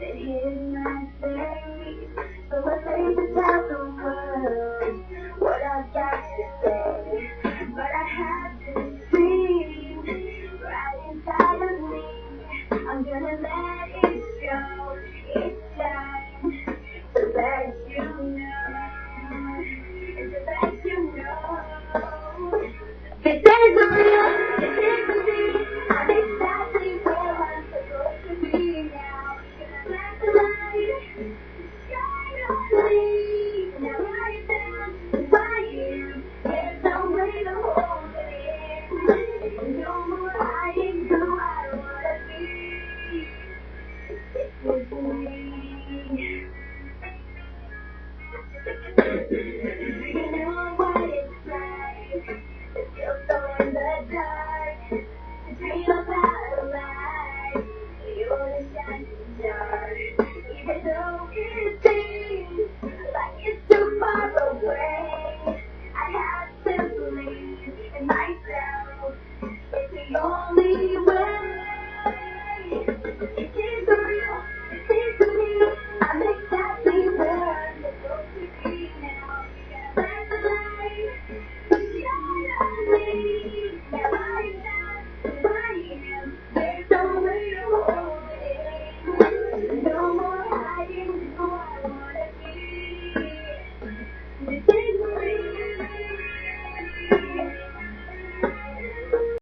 it hit my face. So afraid to tell the world what I've got to say, but I have to scream right inside of me. I'm gonna let it show. It's time to let you know, and to let you know. This is real, this is me. I'm exactly where I'm supposed to be now. Gonna let the light shine on me. Now I am who I am. There's no way to hold it in. No more hiding who I wanna be. This is me. You know what it's like to feel so in the dark, to dream about a life. You're the shining star, even though it seems like it's too far away. I have to believe in myself. It's the only way.